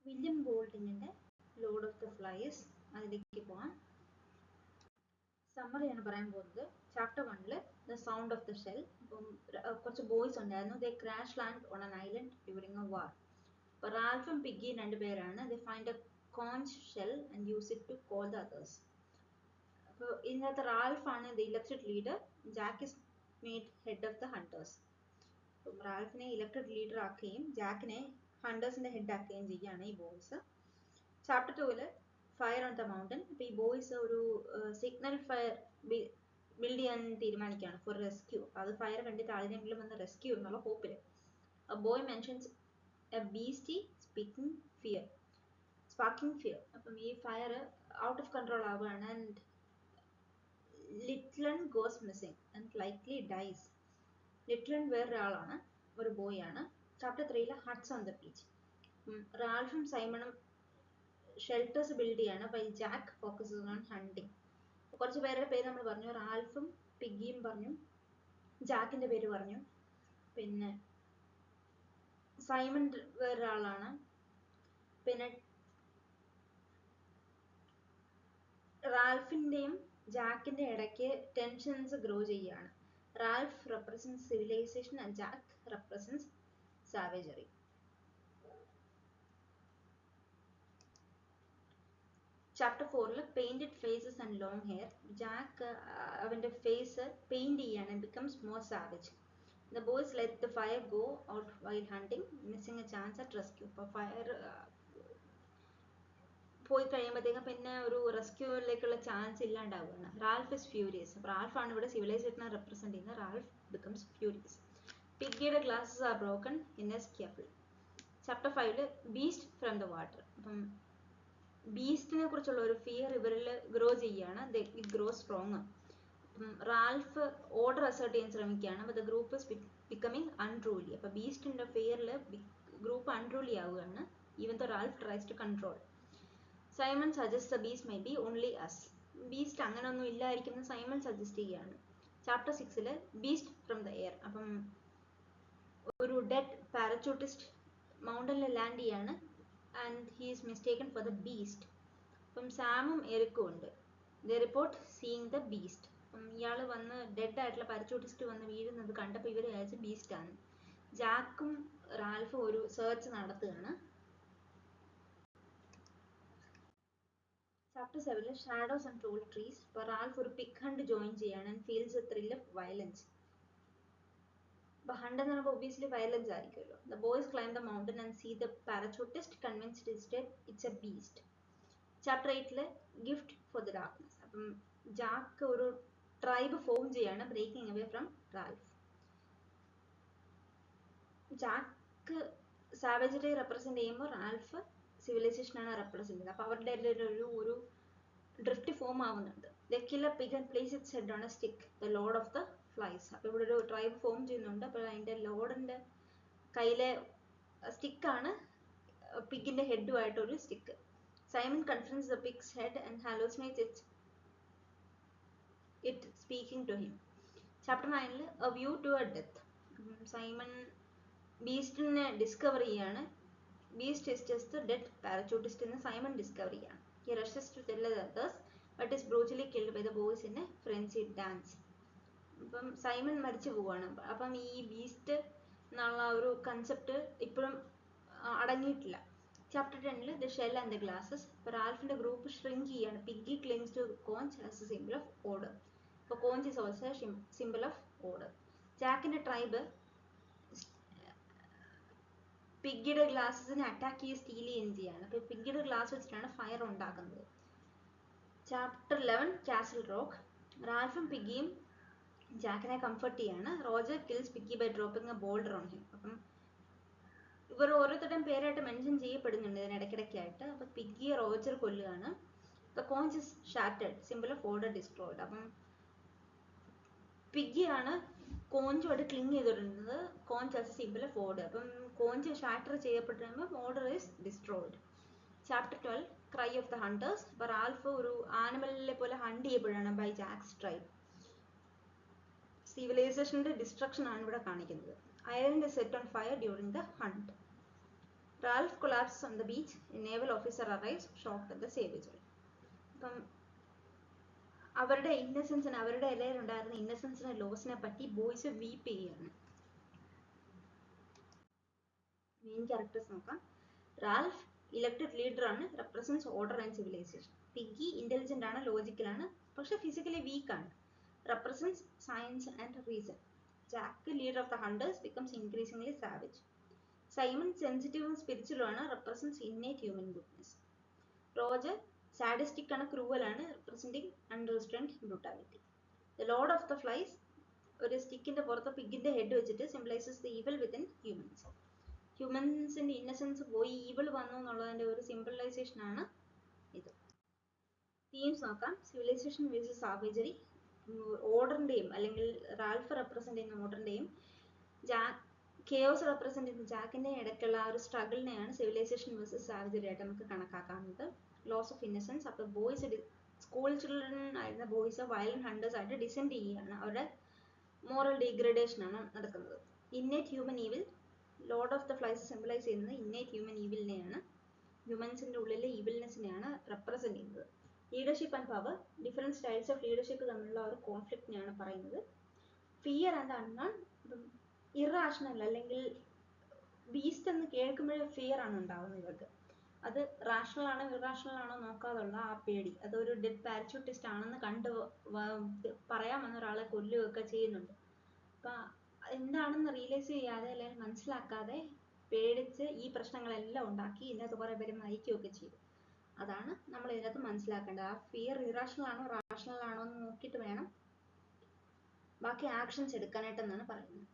William ഗോൾഡിങ്ങിന്റെ lord of the flies അതിലേക്ക് പോകാം. സമ്മറിയാണ് പറയാൻ പോകുന്നത്. Chapter 1 the sound of the shell. അപ്പം കുറച്ച് ബോയ്സ് ഉണ്ടായിരുന്നു. They crash land on an island during a war. അപ്പോൾ റാൽഫും പിഗ്ഗിയും രണ്ടുപേരാണ്. They find a conch shell and use it to call the others. അപ്പോൾ ഇതിനകത്ത് റാൽഫാണ് the elected leader. Jack is made head of the hunters. അപ്പം റാൽഫിനെ elected leader ആക്കുകയും ജാക്കിനെ ഹണ്ടേഴ്സിന്റെ ഹെഡ് ആക്കുകയും ചെയ്യുകയാണ് ഈ boys. Chapter 2 fire on the mountain. അപ്പോൾ ഈ ബോയ്സ് ഒരു സിഗ്നൽ ഫയർ ബിൽഡ് ചെയ്യാൻ തീരുമാനിക്കുകയാണ് ഫോർ റെസ്ക്യൂ. അത് ഫയർ കണ്ടിട്ട് ആരെങ്കിലും വന്ന് റെസ്ക്യൂ എന്നുള്ള ഹോപ്പിൽ. Boy mentions a beastie speaking fear. അപ്പം ഈ ഫയർ ഔട്ട് ഓഫ് കൺട്രോൾ ആവുകയാണ്. And littlun goes missing and likely dies. Littlun വേറൊരാളാണ്, ഒരു ബോയ് ആണ്. Chapter 3 huts on the beach. റാൽഫും സൈമണും ഷെൽട്ടേഴ്സ് ബിൽഡ് ചെയ്യാണ്. അപ്പോൾ ജാക്ക് ഫോക്കസസ് ഓൺ ഹണ്ടിങ്. കുറച്ച് പേരുടെ പേര് നമ്മൾ പറഞ്ഞു. റാൽഫും പിഗ്ഗിയും പറഞ്ഞു, ജാക്കിന്റെ പേര് പറഞ്ഞു, പിന്നെ സൈമൺ വേറൊരാളാണ്. പിന്നെ റാൽഫിന്റെയും ജാക്കിന്റെ ഇടയ്ക്ക് ടെൻഷൻസ് ഗ്രോ ചെയ്യുകയാണ്. Ralph represents civilization and Jack represents savagery. Chapter 4 painted faces and long hair. Jack അവന്റെ ഫേസ് പെയിന്റ് ചെയ്യാണ്. Becomes more savage. The boys let the fire go out while hunting, missing a chance at rescue. അപ്പോൾ fire പോയി കഴിയുമ്പോഴത്തേക്കും പിന്നെ ഒരു റെസ്ക്യൂവിലേക്കുള്ള chance ഇല്ലാണ്ടാവുകയാണ്. Ralph is furious. അപ്പോൾ റാൽഫാണ് ഇവിടെ സിവിലൈസേഷനെ റെപ്രസെന്റ് ചെയ്യുന്നത്. Ralph becomes furious. പിഗ്ഗിയുടെ glasses are broken in A സ്ക്യാപ്പിൾ. Chapter 5 beast from the water. അപ്പം ബീസ്റ്റിനെ കുറിച്ചുള്ള ഒരു ഫിയർ ഇവരിൽ ഗ്രോ ചെയ്യുകയാണ്. It grow strong. Ralph order assert ചെയ്യാൻ ശ്രമിക്കുകയാണ്. അപ്പോൾ the group is becoming unruly. അപ്പോൾ ബീസ്റ്റിന്റെ ഫിയറിൽ ഗ്രൂപ്പ് അൺട്രൂലി ആവുകയാണ്. Even the Ralph tries to control. Simon suggest the beast may be only us. Beast അങ്ങനെ ഒന്നും ഇല്ലായിരിക്കും സൈമൺ സജസ്റ്റ് ചെയ്യുകയാണ്. Chapter 6 beast from the air. അപ്പം ഒരു ഡെഡ് പാരച്യൂട്ടിസ്റ്റ് മൗണ്ടനിൽ ലാൻഡ് ചെയ്യാണ്. And he is mistaken for the beast. അപ്പം സാമും എറിക്കും ഉണ്ട്. The report seeing the beast. അപ്പം ഇയാൾ വന്ന് ഡെഡ് ആയിട്ടുള്ള പാരച്യൂട്ടിസ്റ്റ് വന്ന് വീഴുന്നത് കണ്ടപ്പോൾ ഇവർ വിചാരിച്ച് ബീസ്റ്റ് ആണ്. ജാക്കും റാൽഫും ഒരു സെർച്ച് നടത്തുകയാണ്. Chapter 7 shadows and tall trees. ഇപ്പോൾ റാൽഫ് ഒരു പിഗ് ഹണ്ട് ജോയിൻ ചെയ്യാണ്. And feels a thrill of violence. അപ്പോൾ ഹണ്ട് എന്ന് പറയുമ്പോൾ ഒബിയസ്ലി വയലൻസ് ആയിരിക്കുമല്ലോ. The boys climb the mountain and see the parachutist convinced instead it's a beast. Chapter 8 gift for the darkness. അപ്പം Jack ഒരു tribe form ചെയ്യാണ്, breaking away from Ralph. Jack savagery represent ചെയ്യുമ്പോൾ Ralph civilization ആണ് represent ചെയ്യുന്നത്. അപ്പോൾ അവരുടെ ഒരു drift form ആവുന്നുണ്ട്. The killer pig and place it's head on A stick, the lord of the flies. അപ്പോൾ ഇവിടെ ഒരു ട്രൈബ് ഫോം ചെയ്യുന്നുണ്ട്. അപ്പോൾ അതിന്റെ ലോർഡിന്റെ കയ്യിലെ സ്റ്റിക്കാണ് പിഗിന്റെ ഹെഡുമായിട്ട് ഒരു stick. Simon confronts the pig's head and hallucinates it speaking to him. Chapter 9 A View to a Death. Simon ബീസ്റ്റിനെ discover ചെയ്യാണ്. Beast is just the dead parachutist എന്ന് സൈമൺ ഡിസ്കവർ ചെയ്യാണ്. He rushes to tell the others but is brutally killed by the boys in a frenzied dance. അപ്പം Simon മരിച്ചു പോവാണ്. അപ്പം ഈ beast എന്നുള്ള ഒരു കൺസെപ്റ്റ് ഇപ്പോഴും അടങ്ങിയിട്ടില്ല. Chapter 10 the shell and the glasses. ഇപ്പോൾ റാൽഫിന്റെ ഗ്രൂപ്പ് ഷ്രിങ്ക് ചെയ്യാണ്. Piggy clings to conch as a simple of order. അപ്പോൾ conch is also simple of order. ജാക്കിന്റെ ട്രൈബ് പിഗ്ഗിയുടെ ഗ്ലാസസിനെ അറ്റാക്ക് ചെയ്ത് സ്റ്റീൽ ചെയ്യുകയും ചെയ്യാണ്. അപ്പോൾ പിഗ്ഗിയുടെ ഗ്ലാസ് വെച്ചിട്ടാണ് ഫയർ ഉണ്ടാക്കുന്നത്. Chapter 11 Castle Rock. റാൽഫും പിഗ്ഗിയും ജാക്കിനെ കംഫർട്ട് ചെയ്യാണ്. Roger kills piggy by dropping a boulder on him. അപ്പം ഇവർ ഓരോരുത്തരുടെയും പേരായിട്ട് മെൻഷൻ ചെയ്യപ്പെടുന്നുണ്ട് ഇതിനിടയ്ക്കിടയ്ക്കായിട്ട്. അപ്പോൾ പിഗ്ഗിയെ റോജർ കൊല്ലുകയാണ്. The conch is shattered, symbol of order destroyed. അപ്പം പിഗ്ഗിയാണ് കോഞ്ചുമായിട്ട് ക്ലിങ് ചെയ്തിരുന്നത്. Conch as a simple of order. അപ്പം കോഞ്ച് ഷാറ്റർ ചെയ്യപ്പെട്ട് കഴിയുമ്പോൾ order is destroyed. Chapter 12 cry of the hunters. അപ്പോൾ റാൽഫ് ഒരു ആനിമലിനെ പോലെ ഹണ്ട് ചെയ്യപ്പെടുകയാണ് ബൈ ജാക്സ് ട്രൈബ്. സിവിലൈസേഷന്റെ ഡിസ്ട്രക്ഷൻ ആണ് ഇവിടെ കാണിക്കുന്നത്. Island is set on fire during the hunt. Ralph collapses on the beach. A naval officer arrives, shocked at the savagery. അപ്പം അവരുടെ ഇന്നസെൻസിന്, അവരുടെ ഇടയിലുണ്ടായിരുന്ന ഇന്നസെൻസിനെ ലോസിനെ പറ്റി ബോയ്സ് വീപ്പ് ചെയ്യാണ്. മെയിൻ ക്യാരക്ടേഴ്സ് നോക്കാം. റാൽഫ് ഇലക്ടഡ് ലീഡർ ആണ്, represents order and civilisation. Piggy intelligent ആണ്, ലോജിക്കലാണ്, പക്ഷെ ഫിസിക്കലി വീക്ക് ആണ്, represents science and reason. Jack leader of the hunters becomes increasingly savage. Simon സെൻസിറ്റീവും സ്പിരിച്വലും ആണ്, represents innate human goodness. Roger sadistic ആണ്, ക്രൂവൽ ആണ്, representing unrestrained brutality. The lord of the flies ഒരു സ്റ്റിക്കിന്റെ പുറത്ത് പിഗിന്റെ ഹെഡ് വെച്ചിട്ട് symbolises the evil within humans. ഹ്യൂമൻസിന്റെ ഇന്നസെൻസ് പോയി ഈവിൾ വന്നു എന്നുള്ളതിന്റെ ഒരു സിംബലൈസേഷൻ ആണ് ഇത്. തീംസ് നോക്കാം. Civilisation versus സാവേജറി. ഓർഡറിന്റെയും അല്ലെങ്കിൽ റാൽഫ് റെപ്രസെന്റ് ചെയ്യുന്ന ഓർഡറിന്റെയും കെയോസ് റെപ്രസെന്റ് ചെയ്യുന്ന ജാക്കിന്റെയും ഇടയ്ക്കുള്ള ആ ഒരു സ്ട്രഗിളിനെയാണ് സിവിലൈസേഷൻ വേഴ്സസ് സാവേജറി ആയിട്ട് നമുക്ക് കണക്കാക്കാവുന്നത്. Loss of innocence. അപ്പോൾ ബോയ്സ്, സ്കൂൾ ചിൽഡ്രൻ ആയിരുന്ന ബോയ്സ് വയലന്റ് ഹണ്ടേഴ്സ് ആയിട്ട് ഡിസെൻഡ് ചെയ്യുകയാണ്, അവരുടെ മോറൽ ഡീഗ്രഡേഷൻ ആണ് നടക്കുന്നത്. Innate human evil. Lord of the flies symbolise ചെയ്യുന്നത് ഇന്നേറ്റ് ഹ്യൂമൻ ഈവിലിനെയാണ്, ഹ്യൂമൻസിന്റെ ഉള്ളിലെ ഈവിൽനെസ്സിനെയാണ് റെപ്രസെന്റ് ചെയ്യുന്നത്. Leadership and power. Different styles of leadership തമ്മിലുള്ള ഒരു കോൺഫ്ലിക്റ്റിനെയാണ് പറയുന്നത്. Fear and unknown. ഇറാഷണൽ അല്ലെങ്കിൽ ബീസ്റ്റ് എന്ന് കേൾക്കുമ്പോഴേ ഫിയർ ആണ് ഉണ്ടാവുന്നത് ഇവർക്ക്. അത് റാഷണൽ ആണോ ഇറാഷണൽ ആണോ നോക്കാതുള്ള ആ പേടി, അതൊരു ഡെഡ് പാരച്യൂട്ടിസ്റ്റ് ആണെന്ന് കണ്ട് പറയാൻ വന്ന ഒരാളെ കൊല്ലുകയൊക്കെ ചെയ്യുന്നുണ്ട്. അപ്പൊ എന്താണെന്ന് റിയലൈസ് ചെയ്യാതെ അല്ലെങ്കിൽ മനസ്സിലാക്കാതെ പേടിച്ച് ഈ പ്രശ്നങ്ങളെല്ലാം ഉണ്ടാക്കി ഇതിനകത്ത് കുറെ പേര് മരിക്കുകയൊക്കെ ചെയ്തു. അതാണ് നമ്മൾ ഇതിനകത്ത് മനസ്സിലാക്കേണ്ടത്. ആ ഫിയർ ഇറാഷണൽ ആണോ റാഷണൽ ആണോ എന്ന് നോക്കിയിട്ട് വേണം ബാക്കി ആക്ഷൻസ് എടുക്കാനായിട്ടെന്നാണ് പറയുന്നത്.